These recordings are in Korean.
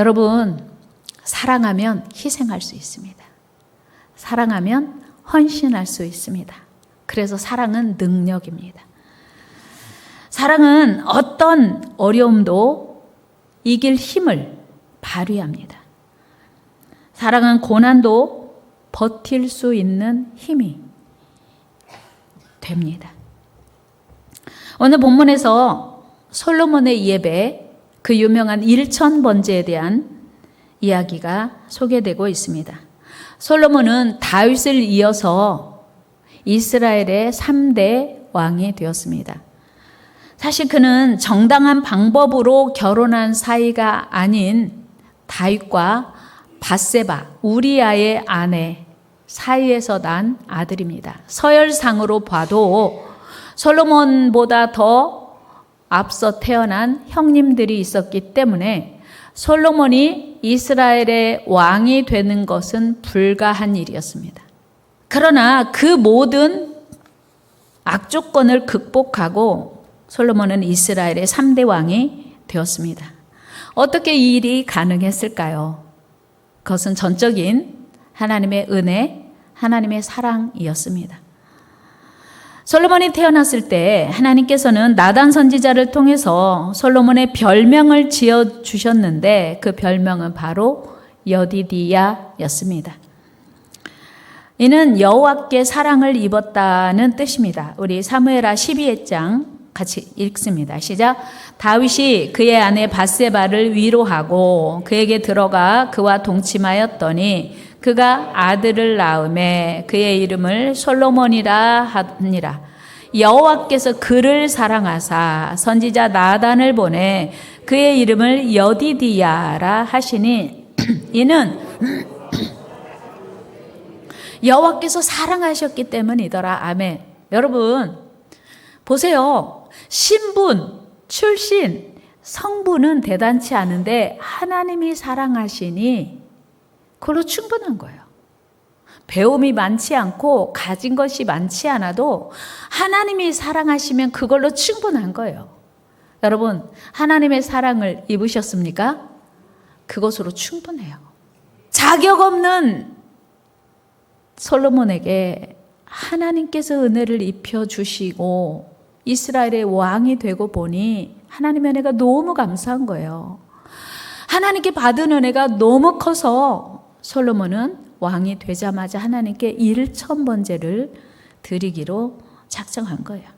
여러분, 사랑하면 희생할 수 있습니다. 사랑하면 헌신할 수 있습니다. 그래서 사랑은 능력입니다. 사랑은 어떤 어려움도 이길 힘을 발휘합니다. 사랑은 고난도 버틸 수 있는 힘이 됩니다. 오늘 본문에서 솔로몬의 예배, 그 유명한 일천번제에 대한 이야기가 소개되고 있습니다. 솔로몬은 다윗을 이어서 이스라엘의 3대 왕이 되었습니다. 사실 그는 정당한 방법으로 결혼한 사이가 아닌 다윗과 밧세바, 우리아의 아내 사이에서 난 아들입니다. 서열상으로 봐도 솔로몬보다 더 앞서 태어난 형님들이 있었기 때문에 솔로몬이 이스라엘의 왕이 되는 것은 불가한 일이었습니다. 그러나 그 모든 악조건을 극복하고 솔로몬은 이스라엘의 3대 왕이 되었습니다. 어떻게 이 일이 가능했을까요? 그것은 전적인 하나님의 은혜, 하나님의 사랑이었습니다. 솔로몬이 태어났을 때 하나님께서는 나단 선지자를 통해서 솔로몬의 별명을 지어주셨는데 그 별명은 바로 여디디야였습니다. 이는 여호와께 사랑을 입었다는 뜻입니다. 우리 사무엘하 12장 같이 읽습니다. 시작. 다윗이 그의 아내 밧세바를 위로하고 그에게 들어가 그와 동침하였더니 그가 아들을 낳음에 그의 이름을 솔로몬이라 하니라. 여호와께서 그를 사랑하사 선지자 나단을 보내 그의 이름을 여디디야라 하시니 이는 여호와께서 사랑하셨기 때문이더라. 아멘. 여러분 보세요. 신분, 출신, 성분은 대단치 않은데 하나님이 사랑하시니 그걸로 충분한 거예요. 배움이 많지 않고 가진 것이 많지 않아도 하나님이 사랑하시면 그걸로 충분한 거예요. 여러분, 하나님의 사랑을 입으셨습니까? 그것으로 충분해요. 자격 없는 솔로몬에게 하나님께서 은혜를 입혀주시고 이스라엘의 왕이 되고 보니 하나님의 은혜가 너무 감사한 거예요. 하나님께 받은 은혜가 너무 커서 솔로몬은 왕이 되자마자 하나님께 일천번제를 드리기로 작정한 거예요.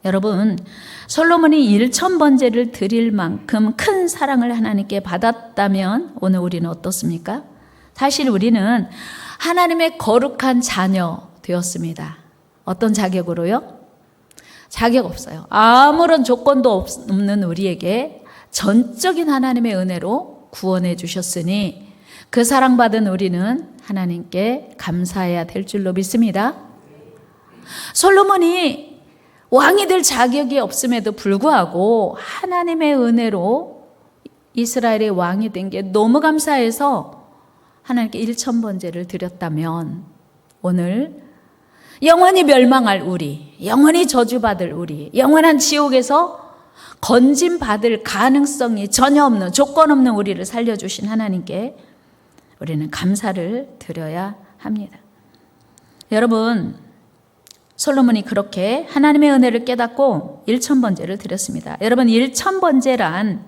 여러분, 솔로몬이 일천번제를 드릴 만큼 큰 사랑을 하나님께 받았다면 오늘 우리는 어떻습니까? 사실 우리는 하나님의 거룩한 자녀 되었습니다. 어떤 자격으로요? 자격 없어요. 아무런 조건도 없는 우리에게 전적인 하나님의 은혜로 구원해 주셨으니 그 사랑받은 우리는 하나님께 감사해야 될 줄로 믿습니다. 솔로몬이 왕이 될 자격이 없음에도 불구하고 하나님의 은혜로 이스라엘의 왕이 된 게 너무 감사해서 하나님께 일천번제를 드렸다면 오늘 영원히 멸망할 우리, 영원히 저주받을 우리, 영원한 지옥에서 건짐받을 가능성이 전혀 없는, 조건 없는 우리를 살려주신 하나님께 우리는 감사를 드려야 합니다. 여러분, 솔로몬이 그렇게 하나님의 은혜를 깨닫고 일천번제를 드렸습니다. 여러분, 일천번제란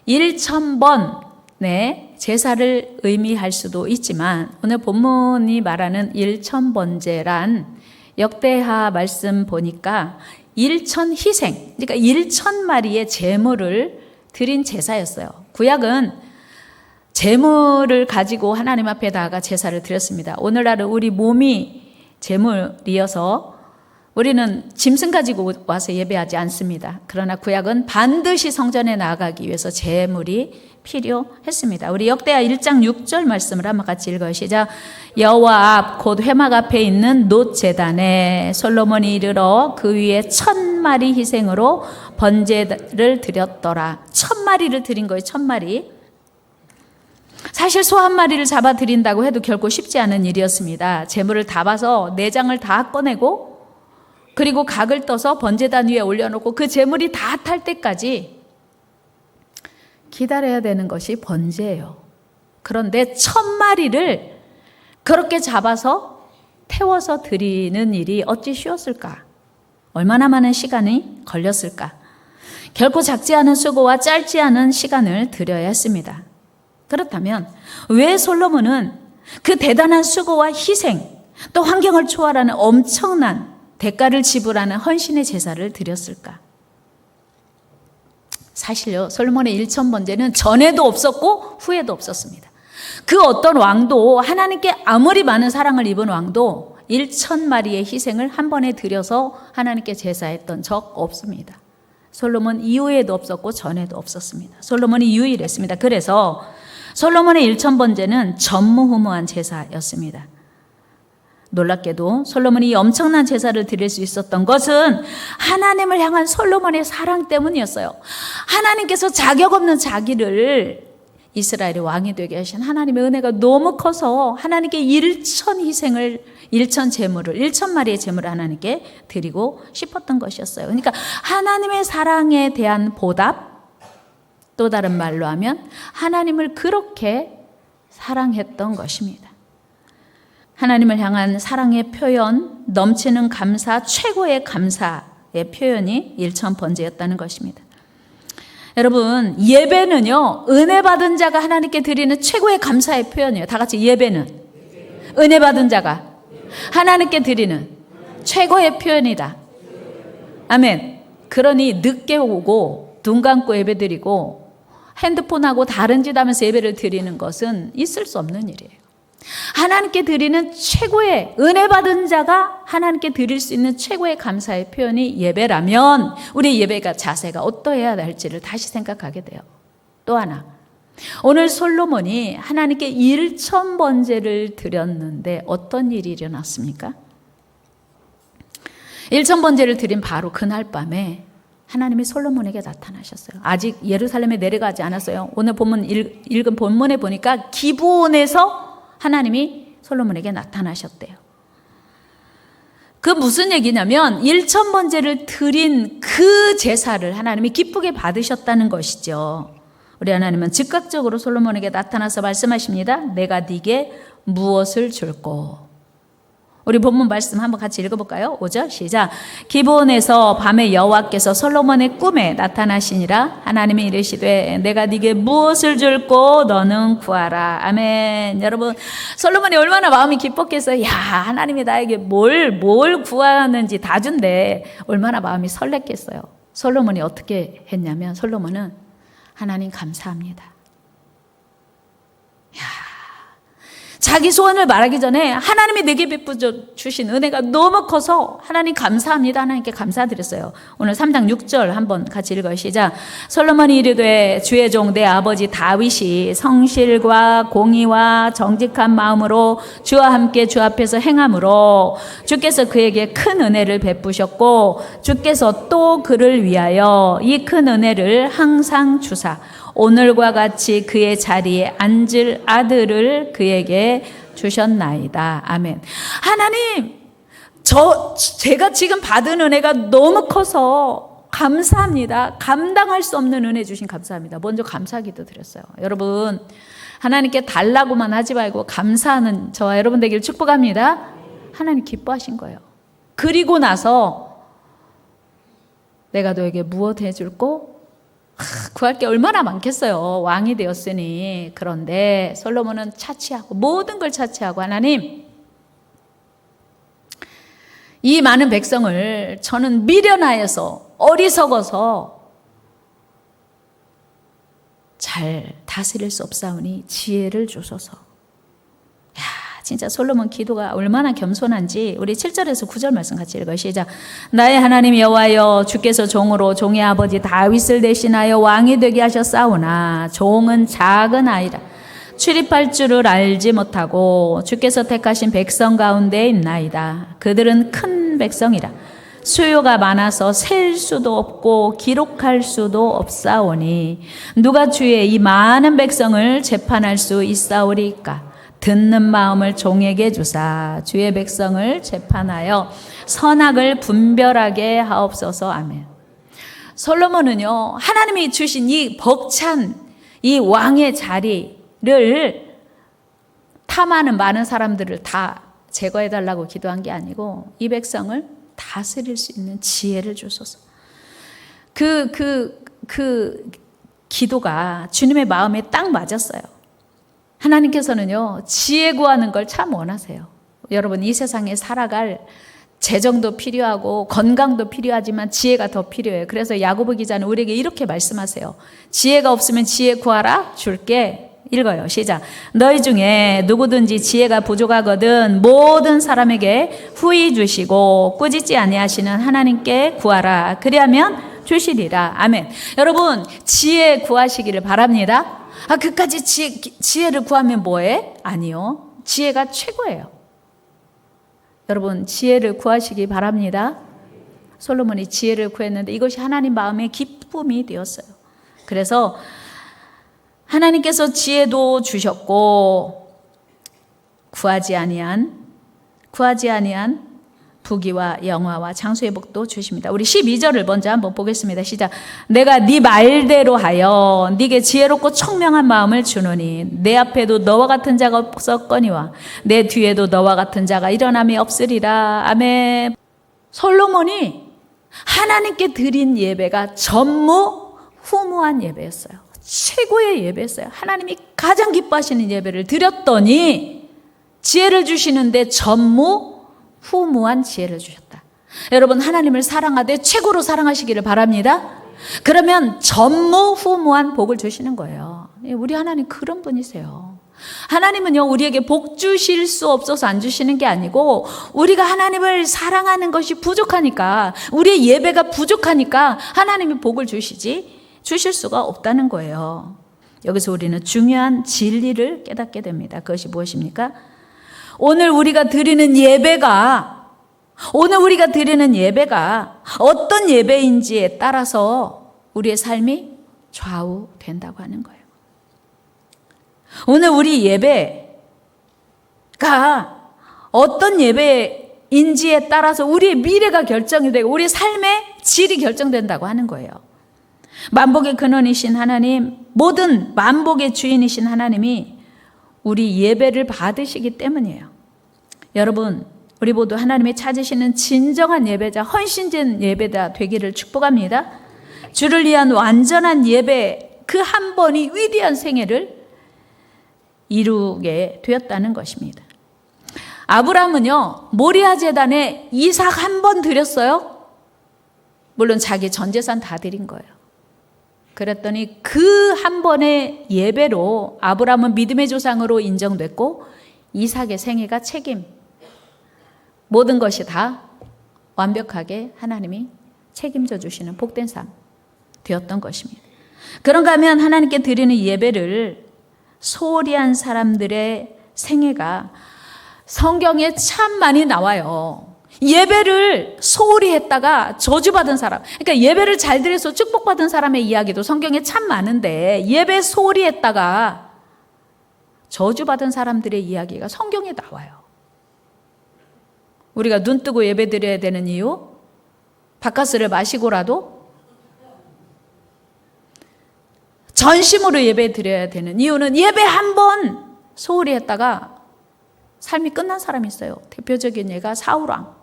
1000번의 제사를 의미할 수도 있지만 오늘 본문이 말하는 일천번제란 역대하 말씀 보니까 1000희생, 그러니까 1000마리의 제물을 드린 제사였어요. 구약은 제물을 가지고 하나님 앞에 다가 제사를 드렸습니다. 오늘날은 우리 몸이 제물이어서 우리는 짐승 가지고 와서 예배하지 않습니다. 그러나 구약은 반드시 성전에 나아가기 위해서 제물이 필요했습니다. 우리 역대하 1장 6절 말씀을 한번 같이 읽어요. 시작. 여호와 앞 곧 회막 앞에 있는 놋 제단에 솔로몬이 이르러 그 위에 1000마리 희생으로 번제를 드렸더라. 1000마리를 드린 거예요. 1000마리. 사실 소 한 마리를 잡아 드린다고 해도 결코 쉽지 않은 일이었습니다. 제물을 다 봐서 내장을 다 꺼내고 그리고 각을 떠서 번제단 위에 올려놓고 그 제물이 다 탈 때까지 기다려야 되는 것이 번제예요. 그런데 1000마리를 그렇게 잡아서 태워서 드리는 일이 어찌 쉬웠을까? 얼마나 많은 시간이 걸렸을까? 결코 작지 않은 수고와 짧지 않은 시간을 들여야 했습니다. 그렇다면 왜 솔로몬은 그 대단한 수고와 희생, 또 환경을 초월하는 엄청난 대가를 지불하는 헌신의 제사를 드렸을까? 사실요, 솔로몬의 1000번제는 전에도 없었고 후에도 없었습니다. 그 어떤 왕도, 하나님께 아무리 많은 사랑을 입은 왕도 1000마리의 희생을 한 번에 드려서 하나님께 제사했던 적 없습니다. 솔로몬 이후에도 없었고 전에도 없었습니다. 솔로몬이 유일했습니다. 그래서 솔로몬의 1000번제는 전무후무한 제사였습니다. 놀랍게도 솔로몬이 엄청난 제사를 드릴 수 있었던 것은 하나님을 향한 솔로몬의 사랑 때문이었어요. 하나님께서 자격 없는 자기를 이스라엘의 왕이 되게 하신 하나님의 은혜가 너무 커서 하나님께 1000 제물을 1000마리의 제물을 하나님께 드리고 싶었던 것이었어요. 그러니까 하나님의 사랑에 대한 보답, 또 다른 말로 하면 하나님을 그렇게 사랑했던 것입니다. 하나님을 향한 사랑의 표현, 넘치는 감사, 최고의 감사의 표현이 1000번제였다는 것입니다. 여러분, 예배는요, 은혜 받은 자가 하나님께 드리는 최고의 감사의 표현이에요. 다 같이 예배는 은혜 받은 자가 하나님께 드리는 최고의 표현이다. 아멘. 그러니 늦게 오고 눈 감고 예배 드리고 핸드폰하고 다른 짓 하면서 예배를 드리는 것은 있을 수 없는 일이에요. 하나님께 드리는 최고의 은혜 받은 자가 하나님께 드릴 수 있는 최고의 감사의 표현이 예배라면 우리 예배가 자세가 어떠해야 할지를 다시 생각하게 돼요. 또 하나, 오늘 솔로몬이 하나님께 1000번제를 드렸는데 어떤 일이 일어났습니까? 1000번제를 드린 바로 그날 밤에 하나님이 솔로몬에게 나타나셨어요. 아직 예루살렘에 내려가지 않았어요. 오늘 본문 읽은 본문에 보니까 기브온에서 하나님이 솔로몬에게 나타나셨대요. 그 무슨 얘기냐면 1000번제를 드린 그 제사를 하나님이 기쁘게 받으셨다는 것이죠. 우리 하나님은 즉각적으로 솔로몬에게 나타나서 말씀하십니다. 내가 네게 무엇을 줄꼬. 우리 본문 말씀 한번 같이 읽어볼까요? 5절 시작. 기브온에서 밤에 여호와께서 솔로몬의 꿈에 나타나시니라. 하나님이 이르시되 내가 네게 무엇을 줄꼬 너는 구하라. 아멘. 여러분, 솔로몬이 얼마나 마음이 기뻤겠어요. 야, 하나님이 나에게 뭘 구하는지 다 준대. 얼마나 마음이 설렜겠어요. 솔로몬이 어떻게 했냐면 솔로몬은 하나님 감사합니다. 자기 소원을 말하기 전에 하나님이 내게 베풀어 주신 은혜가 너무 커서 하나님 감사합니다. 하나님께 감사드렸어요. 오늘 3장 6절 한번 같이 읽어요. 시작. 솔로몬이 이르되 주의 종 내 아버지 다윗이 성실과 공의와 정직한 마음으로 주와 함께 주 앞에서 행함으로 주께서 그에게 큰 은혜를 베푸셨고 주께서 또 그를 위하여 이 큰 은혜를 항상 주사 오늘과 같이 그의 자리에 앉을 아들을 그에게 주셨나이다. 아멘. 하나님, 제가 지금 받은 은혜가 너무 커서 감사합니다. 감당할 수 없는 은혜 주신 감사합니다. 먼저 감사기도 드렸어요. 여러분, 하나님께 달라고만 하지 말고 감사하는 저와 여러분 되길 축복합니다. 하나님 기뻐하신 거예요. 그리고 나서 내가 너에게 무엇 해줄꼬? 구할 게 얼마나 많겠어요. 왕이 되었으니. 그런데 솔로몬은 차치하고 모든 걸 차치하고 하나님, 이 많은 백성을 저는 미련하여서 어리석어서 잘 다스릴 수 없사오니 지혜를 주소서. 야, 진짜 솔로몬 기도가 얼마나 겸손한지 우리 7절에서 9절 말씀 같이 읽어요. 시작. 나의 하나님 여호와여, 주께서 종으로 종의 아버지 다윗을 대신하여 왕이 되게 하셨사오나 종은 작은 아이라 출입할 줄을 알지 못하고 주께서 택하신 백성 가운데 있나이다. 그들은 큰 백성이라 수요가 많아서 셀 수도 없고 기록할 수도 없사오니 누가 주의 이 많은 백성을 재판할 수 있사오리까? 듣는 마음을 종에게 주사 주의 백성을 재판하여 선악을 분별하게 하옵소서. 아멘. 솔로몬은요, 하나님이 주신 이 벅찬 이 왕의 자리를 탐하는 많은 사람들을 다 제거해달라고 기도한 게 아니고 이 백성을 다스릴 수 있는 지혜를 주소서. 그 기도가 주님의 마음에 딱 맞았어요. 하나님께서는요, 지혜 구하는 걸 참 원하세요. 여러분, 이 세상에 살아갈 재정도 필요하고 건강도 필요하지만 지혜가 더 필요해요. 그래서 야고보 기자는 우리에게 이렇게 말씀하세요. 지혜가 없으면 지혜 구하라, 줄게. 읽어요. 시작. 너희 중에 누구든지 지혜가 부족하거든 모든 사람에게 후히 주시고 꾸짖지 아니하시는 하나님께 구하라. 그리하면 주시리라. 아멘. 여러분, 지혜 구하시기를 바랍니다. 그까지 지혜를 구하면 뭐해? 아니요. 지혜가 최고예요. 여러분, 지혜를 구하시기 바랍니다. 솔로몬이 지혜를 구했는데 이것이 하나님 마음의 기쁨이 되었어요. 그래서 하나님께서 지혜도 주셨고 구하지 아니한 부귀와 영화와 장수의 복도 주십니다. 우리 12절을 먼저 한번 보겠습니다. 시작. 내가 네 말대로 하여 네게 지혜롭고 청명한 마음을 주노니 내 앞에도 너와 같은 자가 없었거니와 내 뒤에도 너와 같은 자가 일어남이 없으리라. 아멘. 솔로몬이 하나님께 드린 예배가 전무후무한 예배였어요. 최고의 예배였어요. 하나님이 가장 기뻐하시는 예배를 드렸더니 지혜를 주시는데 전무후무한 지혜를 주셨다. 여러분, 하나님을 사랑하되 최고로 사랑하시기를 바랍니다. 그러면 전무후무한 복을 주시는 거예요. 우리 하나님 그런 분이세요. 하나님은요, 우리에게 복 주실 수 없어서 안 주시는 게 아니고 우리가 하나님을 사랑하는 것이 부족하니까, 우리의 예배가 부족하니까 하나님이 복을 주실 수가 없다는 거예요. 여기서 우리는 중요한 진리를 깨닫게 됩니다. 그것이 무엇입니까? 오늘 우리가 드리는 예배가 어떤 예배인지에 따라서 우리의 삶이 좌우된다고 하는 거예요. 오늘 우리 예배가 어떤 예배인지에 따라서 우리의 미래가 결정이 되고 우리의 삶의 질이 결정된다고 하는 거예요. 만복의 근원이신 하나님, 모든 만복의 주인이신 하나님이 우리 예배를 받으시기 때문이에요. 여러분, 우리 모두 하나님이 찾으시는 진정한 예배자, 헌신된 예배자 되기를 축복합니다. 주를 위한 완전한 예배, 그 한 번이 위대한 생애를 이루게 되었다는 것입니다. 아브라함은요, 모리아 제단에 이삭 한 번 드렸어요. 물론 자기 전 재산 다 드린 거예요. 그랬더니 그 한 번의 예배로 아브라함은 믿음의 조상으로 인정됐고 이삭의 생애가 모든 것이 다 완벽하게 하나님이 책임져 주시는 복된 삶 되었던 것입니다. 그런가 하면 하나님께 드리는 예배를 소홀히 한 사람들의 생애가 성경에 참 많이 나와요. 예배를 소홀히 했다가 저주받은 사람, 그러니까 예배를 잘 드려서 축복받은 사람의 이야기도 성경에 참 많은데 예배 소홀히 했다가 저주받은 사람들의 이야기가 성경에 나와요. 우리가 눈 뜨고 예배 드려야 되는 이유? 바카스를 마시고라도 전심으로 예배 드려야 되는 이유는 예배 한 번 소홀히 했다가 삶이 끝난 사람이 있어요. 대표적인 예가 사울왕.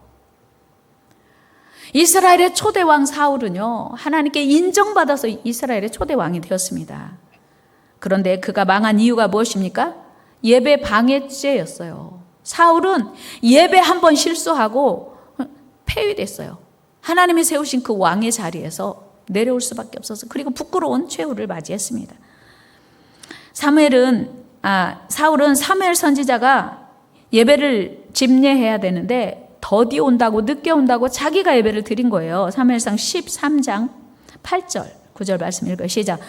이스라엘의 초대왕 사울은요, 하나님께 인정받아서 이스라엘의 초대왕이 되었습니다. 그런데 그가 망한 이유가 무엇입니까? 예배 방해죄였어요. 사울은 예배 한 번 실수하고 폐위됐어요. 하나님이 세우신 그 왕의 자리에서 내려올 수밖에 없어서, 그리고 부끄러운 최후를 맞이했습니다. 사울은 사무엘 선지자가 예배를 집례해야 되는데 더디 온다고, 늦게 온다고 자기가 예배를 드린 거예요. 사무엘상 13장 8절 9절 말씀 읽어요. 시작.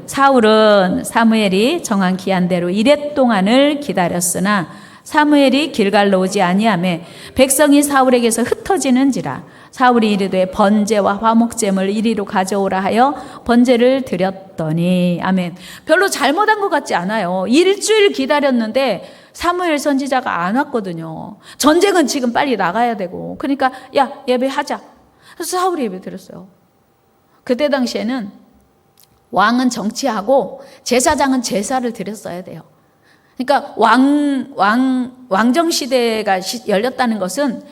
사울은 사무엘이 정한 기한대로 이레 동안을 기다렸으나 사무엘이 길갈로 오지 아니하며 백성이 사울에게서 흩어지는지라. 사울이 이르되 번제와 화목제물 이리로 가져오라 하여 번제를 드렸더니. 아멘. 별로 잘못한 것 같지 않아요. 일주일 기다렸는데 사무엘 선지자가 안 왔거든요. 전쟁은 지금 빨리 나가야 되고, 그러니까 예배하자. 그래서 사울이 예배 드렸어요. 그때 당시에는 왕은 정치하고 제사장은 제사를 드렸어야 돼요. 그러니까 왕정 시대가 열렸다는 것은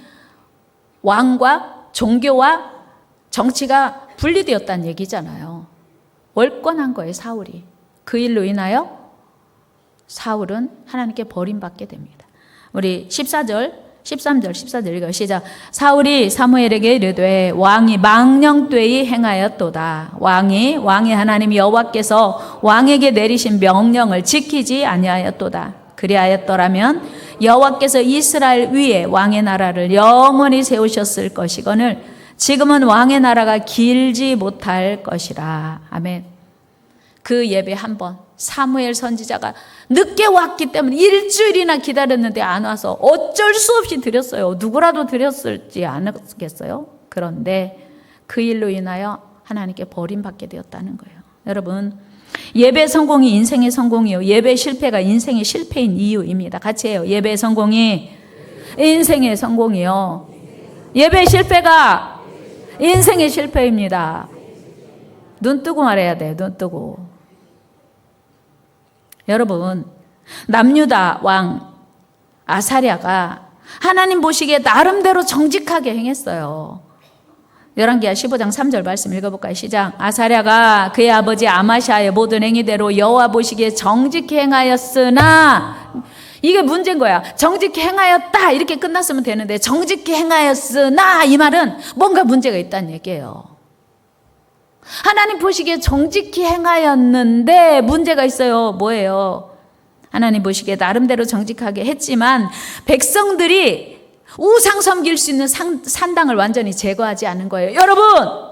왕과 종교와 정치가 분리되었다는 얘기잖아요. 월권한 거예요, 사울이. 그 일로 인하여 사울은 하나님께 버림받게 됩니다. 우리 13절 읽어요. 시작. 사울이 사무엘에게 이르되 왕이 망령되이 행하였도다. 왕이 하나님 여호와께서 왕에게 내리신 명령을 지키지 아니하였도다. 그리하였더라면 여호와께서 이스라엘 위에 왕의 나라를 영원히 세우셨을 것이거늘 지금은 왕의 나라가 길지 못할 것이라. 아멘. 그 예배 한 번 사무엘 선지자가 늦게 왔기 때문에 일주일이나 기다렸는데 안 와서 어쩔 수 없이 드렸어요. 누구라도 드렸을지 않았겠어요? 그런데 그 일로 인하여 하나님께 버림받게 되었다는 거예요. 여러분, 예배 성공이 인생의 성공이요, 예배 실패가 인생의 실패인 이유입니다. 같이 해요. 예배 성공이 인생의 성공이요, 예배 실패가 인생의 실패입니다. 눈 뜨고 말해야 돼요. 눈 뜨고. 여러분, 남유다 왕 아사랴가 하나님 보시기에 나름대로 정직하게 행했어요. 열왕기하 15장 3절 말씀 읽어볼까요? 시작. 아사랴가 그의 아버지 아마샤의 모든 행위대로 여호와 보시기에 정직히 행하였으나, 이게 문제인 거야. 정직히 행하였다 이렇게 끝났으면 되는데 정직히 행하였으나 이 말은 뭔가 문제가 있다는 얘기예요. 하나님 보시기에 정직히 행하였는데 문제가 있어요. 뭐예요? 하나님 보시기에 나름대로 정직하게 했지만 백성들이 우상 섬길 수 있는 산당을 완전히 제거하지 않은 거예요. 여러분,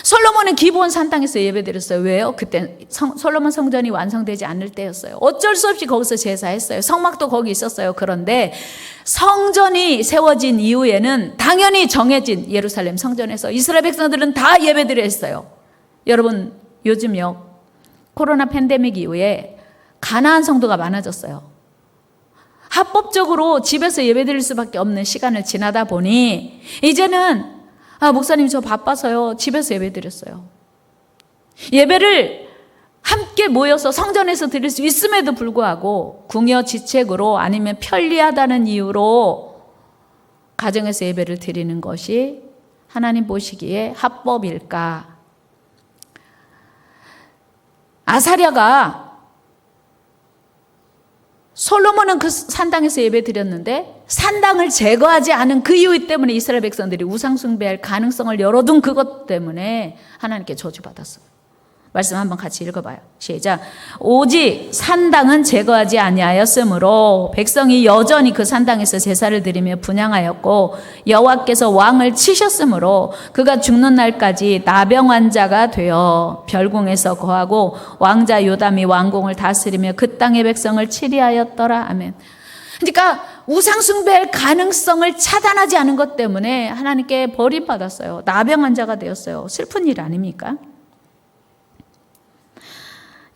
솔로몬은 기브온 산당에서 예배드렸어요. 왜요? 그때 솔로몬 성전이 완성되지 않을 때였어요. 어쩔 수 없이 거기서 제사했어요. 성막도 거기 있었어요. 그런데 성전이 세워진 이후에는 당연히 정해진 예루살렘 성전에서 이스라엘 백성들은 다 예배드렸어요. 여러분, 요즘요, 코로나 팬데믹 이후에 가나안 성도가 많아졌어요. 합법적으로 집에서 예배드릴 수밖에 없는 시간을 지나다 보니 이제는 목사님 저 바빠서요, 집에서 예배드렸어요. 예배를 함께 모여서 성전에서 드릴 수 있음에도 불구하고 궁여지책으로 아니면 편리하다는 이유로 가정에서 예배를 드리는 것이 하나님 보시기에 합법일까? 아사랴가, 솔로몬은 그 산당에서 예배 드렸는데 산당을 제거하지 않은 그 이유 때문에 이스라엘 백성들이 우상 숭배할 가능성을 열어둔 그것 때문에 하나님께 저주받았어요. 말씀 한번 같이 읽어봐요. 시작. 오직 산당은 제거하지 아니하였으므로 백성이 여전히 그 산당에서 제사를 드리며 분향하였고 여호와께서 왕을 치셨으므로 그가 죽는 날까지 나병 환자가 되어 별궁에서 거하고 왕자 요담이 왕궁을 다스리며 그 땅의 백성을 치리하였더라. 아멘. 그러니까 우상 숭배할 가능성을 차단하지 않은 것 때문에 하나님께 버림받았어요. 나병 환자가 되었어요. 슬픈 일 아닙니까?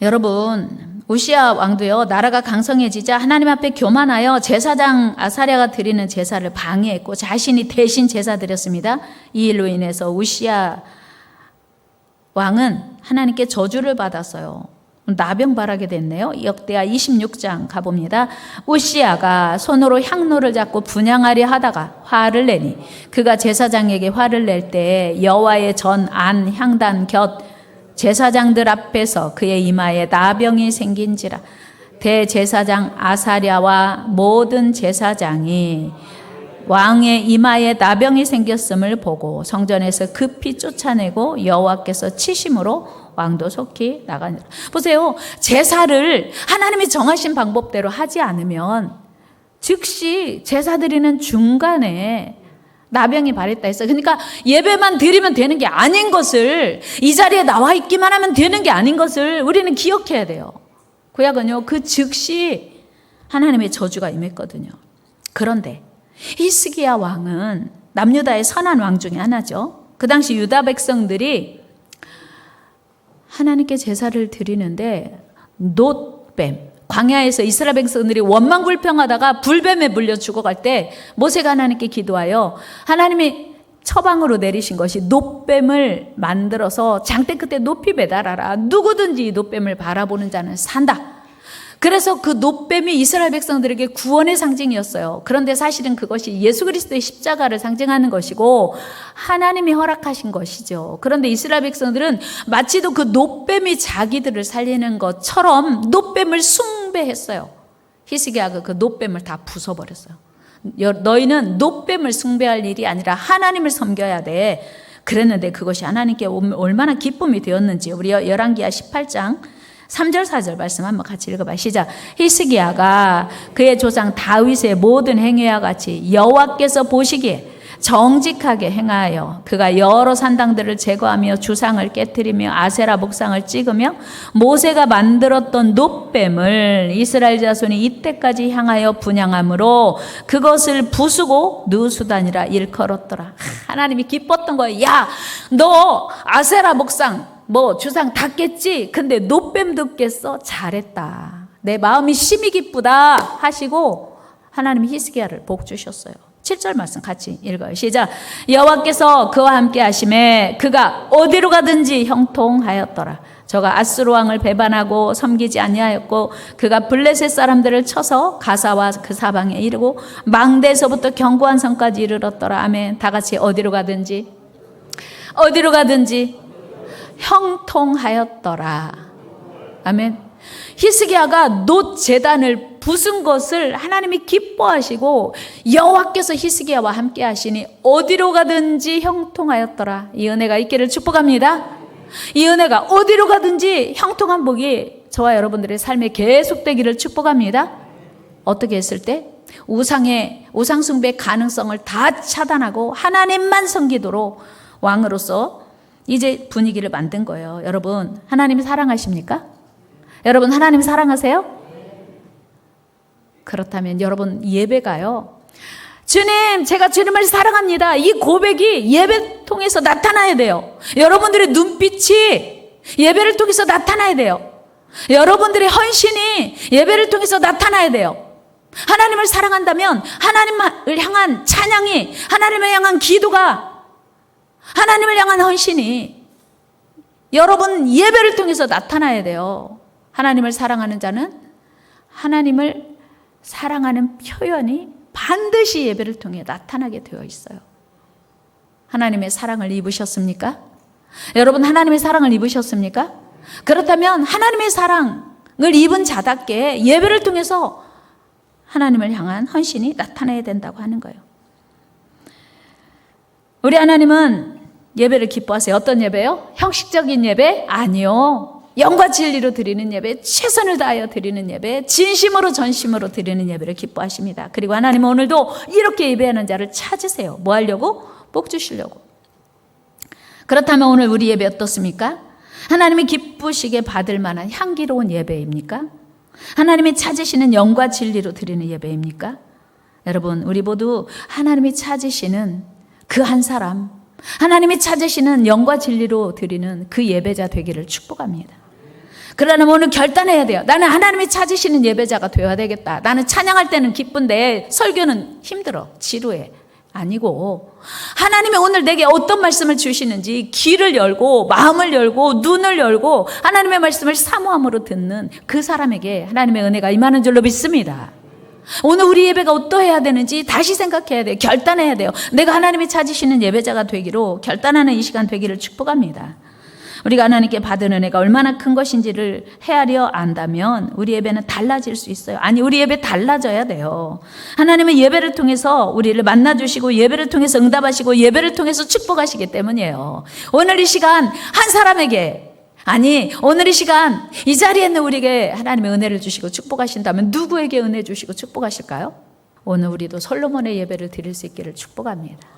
여러분, 우시야 왕도요, 나라가 강성해지자 하나님 앞에 교만하여 제사장 아사랴가 드리는 제사를 방해했고 자신이 대신 제사 드렸습니다. 이 일로 인해서 우시야 왕은 하나님께 저주를 받았어요. 나병 바라게 됐네요. 역대하 26장 가봅니다. 우시야가 손으로 향로를 잡고 분향하려 하다가 화를 내니 그가 제사장에게 화를 낼 때에 여호와의 전 안 향단 곁 제사장들 앞에서 그의 이마에 나병이 생긴지라. 대제사장 아사랴와 모든 제사장이 왕의 이마에 나병이 생겼음을 보고 성전에서 급히 쫓아내고 여호와께서 치심으로 왕도 속히 나가니라. 보세요. 제사를 하나님이 정하신 방법대로 하지 않으면 즉시 제사 드리는 중간에 나병이 발했다 했어요. 그러니까 예배만 드리면 되는 게 아닌 것을, 이 자리에 나와 있기만 하면 되는 게 아닌 것을 우리는 기억해야 돼요. 구약은요, 그 즉시 하나님의 저주가 임했거든요. 그런데 히스기야 왕은 남유다의 선한 왕 중에 하나죠. 그 당시 유다 백성들이 하나님께 제사를 드리는데 놋뱀, 광야에서 이스라엘 백성들이 원망불평하다가 불뱀에 물려 죽어갈 때 모세가 하나님께 기도하여 하나님이 처방으로 내리신 것이 놋뱀을 만들어서 장대 끝에 높이 매달아라. 누구든지 이 놋뱀을 바라보는 자는 산다. 그래서 그 놋뱀이 이스라엘 백성들에게 구원의 상징이었어요. 그런데 사실은 그것이 예수 그리스도의 십자가를 상징하는 것이고 하나님이 허락하신 것이죠. 그런데 이스라엘 백성들은 마치도 그 놋뱀이 자기들을 살리는 것처럼 놋뱀을 숭배했어요. 히스기야가 그 놋뱀을 다 부숴버렸어요. 너희는 놋뱀을 숭배할 일이 아니라 하나님을 섬겨야 돼. 그랬는데 그것이 하나님께 얼마나 기쁨이 되었는지 우리 열왕기하 18장 3절 4절 말씀 한번 같이 읽어봐. 시작. 히스기야가 그의 조상 다윗의 모든 행위와 같이 여호와께서 보시기에 정직하게 행하여 그가 여러 산당들을 제거하며 주상을 깨뜨리며 아세라 목상을 찍으며 모세가 만들었던 놋뱀을 이스라엘 자손이 이때까지 향하여 분향함으로 그것을 부수고 누수단이라 일컬었더라. 하나님이 기뻤던 거예요. 야, 너 아세라 목상 주상 다 깼지? 근데 놋뱀도 깼어? 잘했다. 내 마음이 심히 기쁘다 하시고 하나님이 히스기야를 복 주셨어요. 7절 말씀 같이 읽어요. 시작. 여호와께서 그와 함께 하심에 그가 어디로 가든지 형통하였더라. 저가 아수르 왕을 배반하고 섬기지 아니하였고 그가 블레셋 사람들을 쳐서 가사와 그 사방에 이르고 망대에서부터 견고한 성까지 이르렀더라. 아멘. 다 같이 어디로 가든지 형통하였더라. 아멘. 히스기야가 놋 제단을 부순 것을 하나님이 기뻐하시고 여호와께서 히스기야와 함께 하시니 어디로 가든지 형통하였더라. 이 은혜가 있기를 축복합니다. 이 은혜가 어디로 가든지 형통한 복이 저와 여러분들의 삶에 계속되기를 축복합니다. 어떻게 했을 때? 우상 숭배의 가능성을 다 차단하고 하나님만 섬기도록 왕으로서 이제 분위기를 만든 거예요. 여러분, 하나님 사랑하십니까? 여러분, 하나님 사랑하세요? 그렇다면 여러분 예배가요. 주님, 제가 주님을 사랑합니다. 이 고백이 예배 통해서 나타나야 돼요. 여러분들의 눈빛이 예배를 통해서 나타나야 돼요. 여러분들의 헌신이 예배를 통해서 나타나야 돼요. 하나님을 사랑한다면 하나님을 향한 찬양이, 하나님을 향한 기도가, 하나님을 향한 헌신이 여러분 예배를 통해서 나타나야 돼요. 하나님을 사랑하는 자는 하나님을 사랑하는 표현이 반드시 예배를 통해 나타나게 되어 있어요. 하나님의 사랑을 입으셨습니까? 여러분, 하나님의 사랑을 입으셨습니까? 그렇다면 하나님의 사랑을 입은 자답게 예배를 통해서 하나님을 향한 헌신이 나타나야 된다고 하는 거예요. 우리 하나님은 예배를 기뻐하세요. 어떤 예배요? 형식적인 예배? 아니요. 영과 진리로 드리는 예배, 최선을 다하여 드리는 예배, 진심으로 전심으로 드리는 예배를 기뻐하십니다. 그리고 하나님은 오늘도 이렇게 예배하는 자를 찾으세요. 뭐 하려고? 복 주시려고. 그렇다면 오늘 우리 예배 어떻습니까? 하나님이 기쁘시게 받을 만한 향기로운 예배입니까? 하나님이 찾으시는 영과 진리로 드리는 예배입니까? 여러분, 우리 모두 하나님이 찾으시는 그 한 사람, 하나님이 찾으시는 영과 진리로 드리는 그 예배자 되기를 축복합니다. 그러나 오늘 결단해야 돼요. 나는 하나님이 찾으시는 예배자가 되어야 되겠다. 나는 찬양할 때는 기쁜데 설교는 힘들어, 지루해. 아니고 하나님이 오늘 내게 어떤 말씀을 주시는지 귀를 열고 마음을 열고 눈을 열고 하나님의 말씀을 사모함으로 듣는 그 사람에게 하나님의 은혜가 임하는 줄로 믿습니다. 오늘 우리 예배가 어떠해야 되는지 다시 생각해야 돼요. 결단해야 돼요. 내가 하나님이 찾으시는 예배자가 되기로 결단하는 이 시간 되기를 축복합니다. 우리가 하나님께 받은 은혜가 얼마나 큰 것인지를 헤아려 안다면 우리 예배는 달라질 수 있어요. 아니, 우리 예배 달라져야 돼요. 하나님은 예배를 통해서 우리를 만나주시고 예배를 통해서 응답하시고 예배를 통해서 축복하시기 때문이에요. 오늘 이 시간 한 사람에게, 아니 오늘 이 시간 이 자리에 있는 우리에게 하나님의 은혜를 주시고 축복하신다면 누구에게 은혜 주시고 축복하실까요? 오늘 우리도 솔로몬의 예배를 드릴 수 있기를 축복합니다.